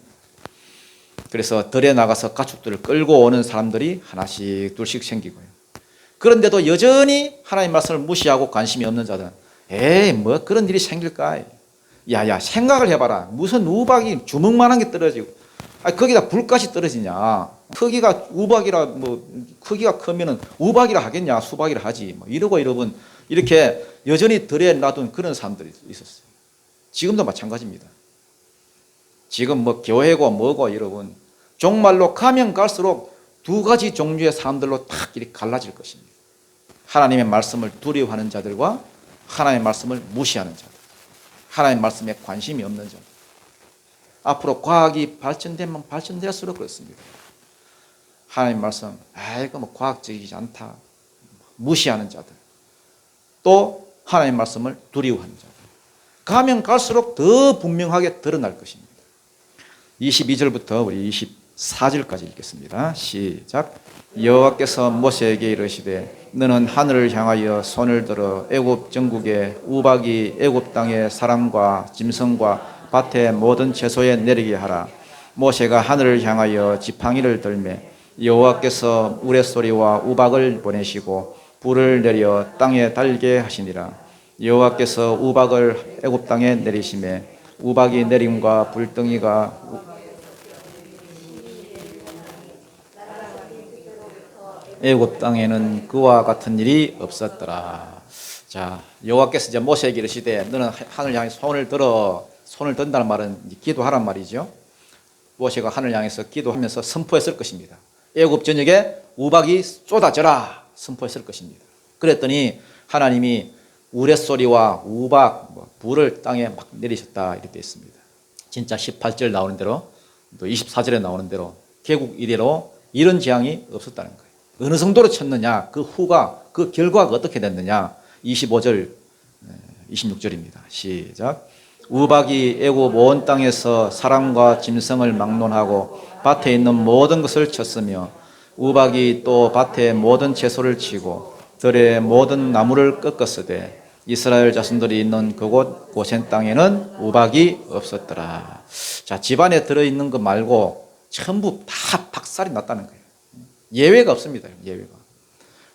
그래서 들에 나가서 가축들을 끌고 오는 사람들이 하나씩 둘씩 생기고요. 그런데도 여전히 하나님 말씀을 무시하고 관심이 없는 자들은 에이 뭐 그런 일이 생길까? 야야 생각을 해봐라. 무슨 우박이 주먹만한 게 떨어지고 거기다 불까지 떨어지냐. 크기가 우박이라 뭐 크기가 크면은 우박이라 하겠냐 수박이라 하지 뭐 이러고 이렇게 여전히 들에 놔둔 그런 사람들이 있었어요. 지금도 마찬가지입니다. 지금 뭐 교회고 뭐고 여러분 종말로 가면 갈수록 두 가지 종류의 사람들로 딱 이렇게 갈라질 것입니다. 하나님의 말씀을 두려워하는 자들과 하나님의 말씀을 무시하는 자들. 하나님의 말씀에 관심이 없는 자들. 앞으로 과학이 발전되면 발전될수록 그렇습니다. 하나님 말씀, 이거 뭐 과학적이지 않다. 무시하는 자들. 또 하나님 말씀을 두려워하는 자들. 가면 갈수록 더 분명하게 드러날 것입니다. 22절부터 우리 24절까지 읽겠습니다. 시작. 여호와께서 모세에게 이르시되 너는 하늘을 향하여 손을 들어 애굽 전국에 우박이 애굽 땅의 사람과 짐승과 밭의 모든 채소에 내리게 하라. 모세가 하늘을 향하여 지팡이를 들매 여호와께서 우레소리와 우박을 보내시고 불을 내려 땅에 달게 하시니라. 여호와께서 우박을 애굽 땅에 내리심에 우박이 내림과 불덩이가 애굽 땅에는 그와 같은 일이 없었더라. 자, 여호와께서 이제 모세에게 이르시되 너는 하늘 향해 손을 들어. 손을 든다는 말은 기도하란 말이죠. 모세가 하늘 향해서 기도하면서 선포했을 것입니다. 애굽 전역에 우박이 쏟아져라 선포했을 것입니다. 그랬더니 하나님이 우레소리와 우박, 불을 땅에 막 내리셨다 이렇게 되어 있습니다. 진짜 18절 나오는 대로 또 24절에 나오는 대로 개국 이래로 이런 재앙이 없었다는 거예요. 어느 정도로 쳤느냐, 그 후가, 그 결과가 어떻게 됐느냐. 25절, 26절입니다. 시작. 우박이 애굽 온 땅에서 사람과 짐승을 막론하고 밭에 있는 모든 것을 쳤으며 우박이 또 밭에 모든 채소를 치고 들의 모든 나무를 꺾었으되 이스라엘 자손들이 있는 그곳 고센 땅에는 우박이 없었더라. 자, 집안에 들어있는 것 말고 전부 다 박살이 났다는 거예요. 예외가 없습니다. 예외가.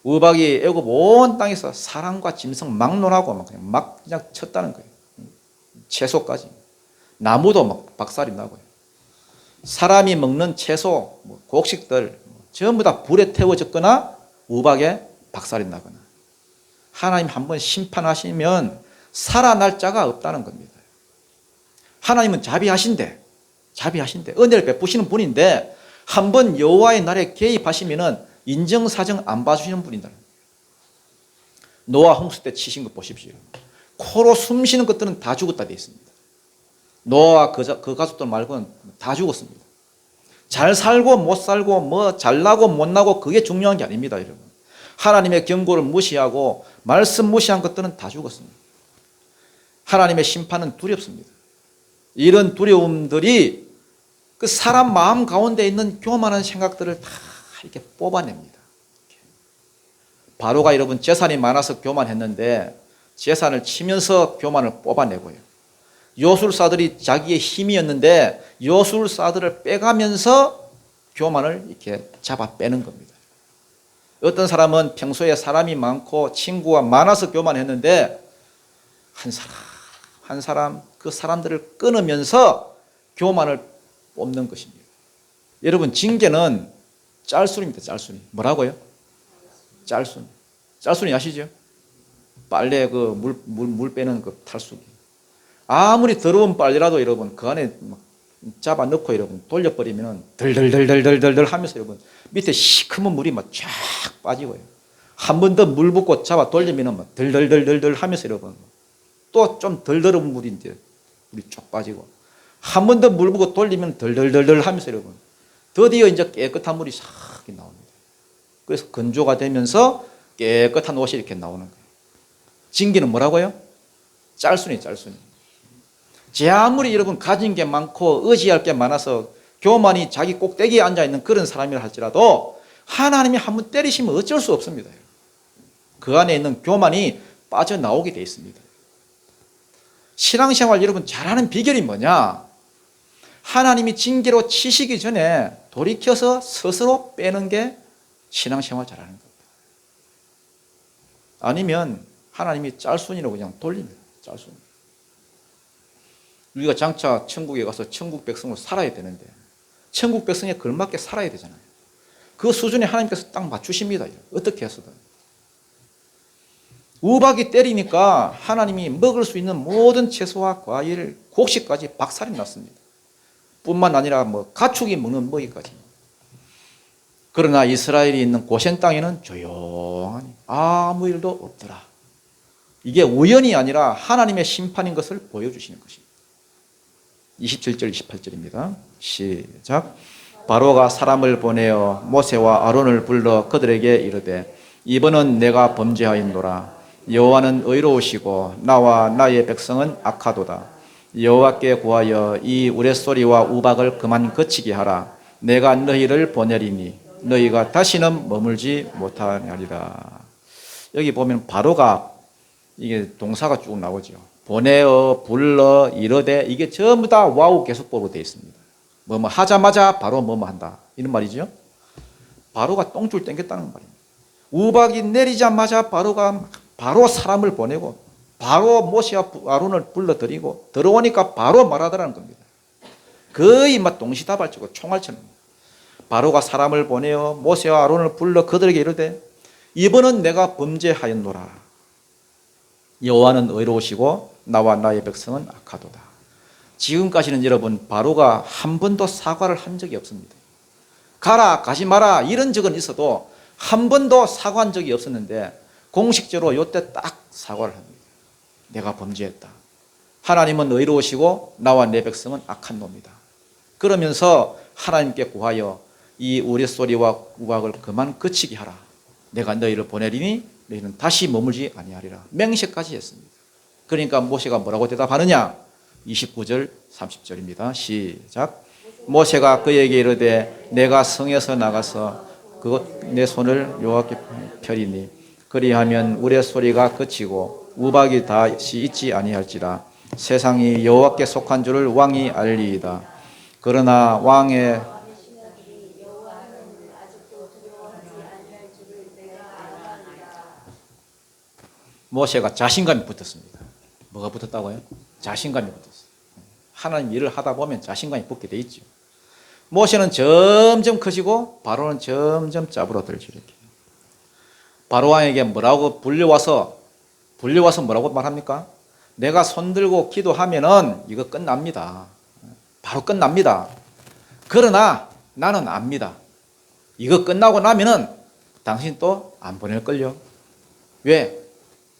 우박이 애굽 온 땅에서 사람과 짐승 막론하고 그냥 쳤다는 거예요. 채소까지. 나무도 막 박살이 나고요. 사람이 먹는 채소, 곡식들 전부 다 불에 태워졌거나 우박에 박살이 나거나. 하나님 한번 심판하시면 살아날 자가 없다는 겁니다. 하나님은 자비하신데 은혜를 베푸시는 분인데 한번 여호와의 날에 개입하시면 인정사정 안 봐주시는 분이다. 노아 홍수 때 치신 것 보십시오. 코로 숨 쉬는 것들은 다 죽었다 되어 있습니다. 노아와 그 가족들 말고는 다 죽었습니다. 잘 살고 못 살고 잘 나고 못 나고 그게 중요한 게 아닙니다, 여러분. 하나님의 경고를 무시하고 말씀 무시한 것들은 다 죽었습니다. 하나님의 심판은 두렵습니다. 이런 두려움들이 그 사람 마음 가운데 있는 교만한 생각들을 다 이렇게 뽑아냅니다. 바로가 여러분 재산이 많아서 교만했는데 재산을 치면서 교만을 뽑아내고요. 요술사들이 자기의 힘이었는데 요술사들을 빼가면서 교만을 이렇게 잡아 빼는 겁니다. 어떤 사람은 평소에 사람이 많고 친구가 많아서 교만했는데 한 사람 그 사람들을 끊으면서 교만을 뽑는 것입니다. 여러분 징계는 짤순입니다. 짤순이. 뭐라고요? 짤순. 짤순이 아시죠? 빨래 그 물 빼는 그 탈수기. 아무리 더러운 빨래라도 여러분 그 안에 잡아 넣고 여러분 돌려버리면 덜덜덜덜덜덜 하면서 여러분 밑에 시커먼 물이 막 쫙 빠지고요. 한 번 더 물 붓고 잡아 돌리면 막 덜덜덜덜덜 하면서 여러분 또 좀 덜 더러운 물인데 물이 쭉 빠지고 한 번 더 물 붓고 돌리면 덜덜덜덜 하면서 여러분 드디어 이제 깨끗한 물이 싹 나옵니다. 그래서 건조가 되면서 깨끗한 옷이 이렇게 나오는 거예요. 징계는 뭐라고요? 짤순이. 제 아무리 여러분 가진 게 많고 의지할 게 많아서 교만이 자기 꼭대기에 앉아있는 그런 사람이라 할지라도 하나님이 한번 때리시면 어쩔 수 없습니다. 그 안에 있는 교만이 빠져나오게 되어 있습니다. 신앙생활 여러분 잘하는 비결이 뭐냐? 하나님이 징계로 치시기 전에 돌이켜서 스스로 빼는 게 신앙생활 잘하는 겁니다. 아니면 하나님이 짤순이라고 그냥 돌립니다. 짤순이. 우리가 장차 천국에 가서 천국 백성으로 살아야 되는데 천국 백성에 걸맞게 살아야 되잖아요. 그 수준에 하나님께서 딱 맞추십니다. 어떻게 해서든. 우박이 때리니까 하나님이 먹을 수 있는 모든 채소와 과일, 곡식까지 박살이 났습니다. 뿐만 아니라 가축이 먹는 먹이까지. 그러나 이스라엘이 있는 고센 땅에는 조용하니 아무 일도 없더라. 이게 우연이 아니라 하나님의 심판인 것을 보여주시는 것입니다. 27절 28절입니다. 시작. 바로가 사람을 보내어 모세와 아론을 불러 그들에게 이르되 이번은 내가 범죄하였노라. 여호와는 의로우시고 나와 나의 백성은 악하도다. 여호와께 구하여 이 우레소리와 우박을 그만 그치게 하라. 내가 너희를 보내리니 너희가 다시는 머물지 못하리라. 여기 보면 바로가 이게 동사가 쭉 나오죠. 보내어, 불러, 이르되 이게 전부 다 와우 계속법으로 되어 있습니다. 뭐뭐 하자마자 바로 뭐뭐 한다. 이런 말이죠. 바로가 똥줄 땡겼다는 말입니다. 우박이 내리자마자 바로가 바로 사람을 보내고 바로 모세와 아론을 불러들이고 들어오니까 바로 말하더라는 겁니다. 거의 막 동시다발적으로 총알처럼. 바로가 사람을 보내어 모세와 아론을 불러 그들에게 이르되 이번은 내가 범죄하였노라. 여호와는 의로우시고 나와 나의 백성은 악하도다. 지금까지는 여러분 바로가 한 번도 사과를 한 적이 없습니다. 가라 가지 마라 이런 적은 있어도 한 번도 사과한 적이 없었는데 공식적으로 이때 딱 사과를 합니다. 내가 범죄했다. 하나님은 의로우시고 나와 내 백성은 악한 놈이다. 그러면서 하나님께 구하여 이 우레소리와 우박을 그만 그치게 하라. 내가 너희를 보내리니 너희는 다시 머물지 아니하리라. 맹세까지 했습니다. 그러니까 모세가 뭐라고 대답하느냐? 29절 30절입니다. 시작. 모세가 그에게 이르되 내가 성에서 나가서 그것 내 손을 여호와께 펴리니 그리하면 우레소리가 그치고 우박이 다시 있지 아니할지라. 세상이 여호와께 속한 줄을 왕이 알리이다. 그러나 왕의 모세가 자신감이 붙었습니다. 뭐가 붙었다고요? 자신감이 붙었어요. 하나님 일을 하다 보면 자신감이 붙게 돼 있죠. 모세는 점점 커지고 바로는 점점 짜부러들죠. 이렇게. 바로 왕에게 뭐라고 불려와서 뭐라고 말합니까? 내가 손들고 기도하면은 이거 끝납니다. 바로 끝납니다. 그러나 나는 압니다. 이거 끝나고 나면은 당신 또 안 보낼걸요. 왜?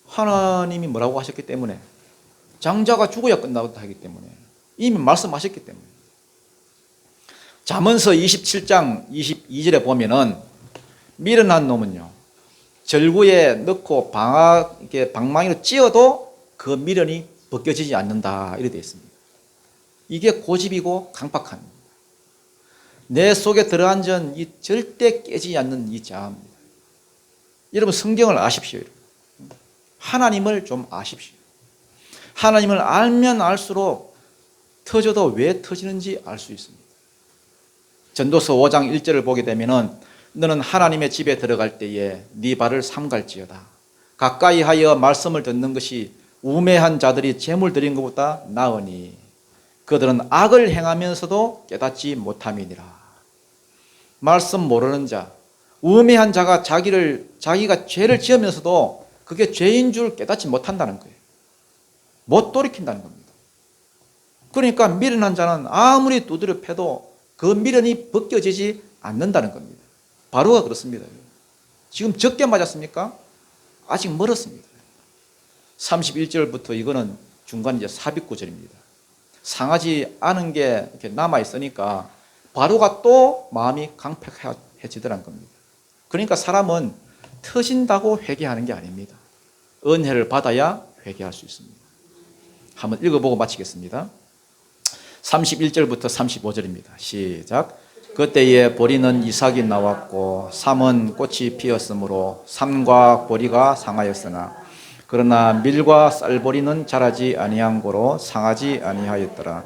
하나님이 뭐라고 하셨기 때문에. 장자가 죽어야 끝나고 하기 때문에. 이미 말씀하셨기 때문에. 잠언서 27장 22절에 보면은 미련한 놈은요, 절구에 넣고 방망이로 찧어도 그 미련이 벗겨지지 않는다. 이렇게 되어 있습니다. 이게 고집이고 강박함입니다. 내 속에 들어앉은 이 절대 깨지지 않는 이 자아입니다. 여러분 성경을 아십시오. 하나님을 좀 아십시오. 하나님을 알면 알수록 터져도 왜 터지는지 알 수 있습니다. 전도서 5장 1절을 보게 되면은 너는 하나님의 집에 들어갈 때에 네 발을 삼갈지어다. 가까이 하여 말씀을 듣는 것이 우매한 자들이 재물 드린 것보다 나으니 그들은 악을 행하면서도 깨닫지 못함이니라. 말씀 모르는 자, 우매한 자가 자기가 죄를 지으면서도 그게 죄인 줄 깨닫지 못한다는 거예요. 못 돌이킨다는 겁니다. 그러니까 미련한 자는 아무리 두드려 패도 그 미련이 벗겨지지 않는다는 겁니다. 바로가 그렇습니다. 지금 적게 맞았습니까? 아직 멀었습니다. 31절부터 이거는 중간 이제 삽입구절입니다. 상하지 않은 게 이렇게 남아 있으니까 바로가 또 마음이 강팍해지더란 겁니다. 그러니까 사람은 터진다고 회개하는 게 아닙니다. 은혜를 받아야 회개할 수 있습니다. 한번 읽어보고 마치겠습니다. 31절부터 35절입니다. 시작. 그때에 보리는 이삭이 나왔고 삼은 꽃이 피었으므로 삼과 보리가 상하였으나 그러나 밀과 쌀보리는 자라지 아니한 고로 상하지 아니하였더라.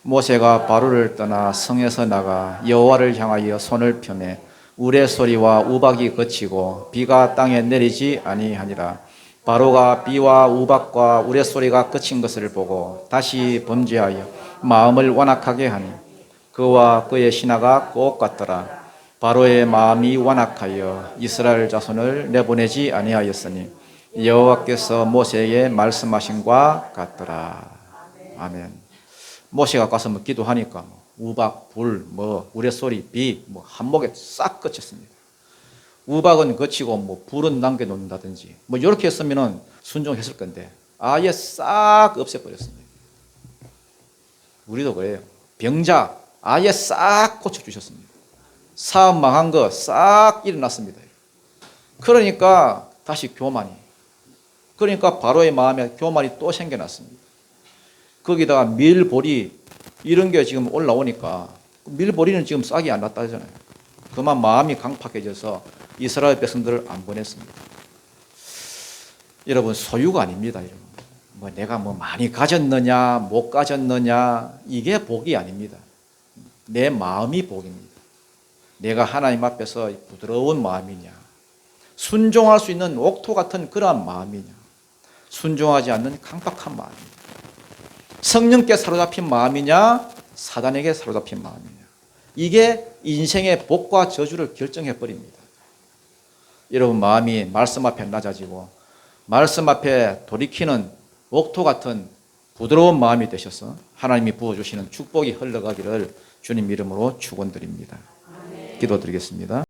모세가 바로를 떠나 성에서 나가 여호와를 향하여 손을 펴매 우레소리와 우박이 그치고 비가 땅에 내리지 아니하니라. 바로가 비와 우박과 우레소리가 그친 것을 보고 다시 범죄하여 마음을 완악하게 하니 그와 그의 신하가 꼭 같더라. 바로의 마음이 완악하여 이스라엘 자손을 내보내지 아니하였으니 여호와께서 모세에게 말씀하신과 같더라. 아멘. 모세가 가서 뭐 기도하니까 우박, 불, 우레소리, 비 한목에 싹 그쳤습니다. 우박은 그치고 불은 남겨놓는다든지 이렇게 했으면 순종했을 건데 아예 싹 없애버렸습니다. 우리도 그래요. 병자 아예 싹 고쳐주셨습니다. 사업 망한 거 싹 일어났습니다. 그러니까 다시 교만이. 그러니까 바로의 마음에 교만이 또 생겨났습니다. 거기다가 밀보리 이런 게 지금 올라오니까 밀보리는 지금 싹이 안 났다잖아요. 그만 마음이 강팍해져서 이스라엘 백성들을 안 보냈습니다. 여러분 소유가 아닙니다. 여러분. 내가 많이 가졌느냐 못 가졌느냐 이게 복이 아닙니다. 내 마음이 복입니다. 내가 하나님 앞에서 부드러운 마음이냐, 순종할 수 있는 옥토 같은 그러한 마음이냐, 순종하지 않는 강박한 마음이냐, 성령께 사로잡힌 마음이냐, 사단에게 사로잡힌 마음이냐, 이게 인생의 복과 저주를 결정해 버립니다. 여러분 마음이 말씀 앞에 낮아지고 말씀 앞에 돌이키는 옥토 같은 부드러운 마음이 되셔서 하나님이 부어주시는 축복이 흘러가기를 주님 이름으로 축원드립니다. 기도드리겠습니다.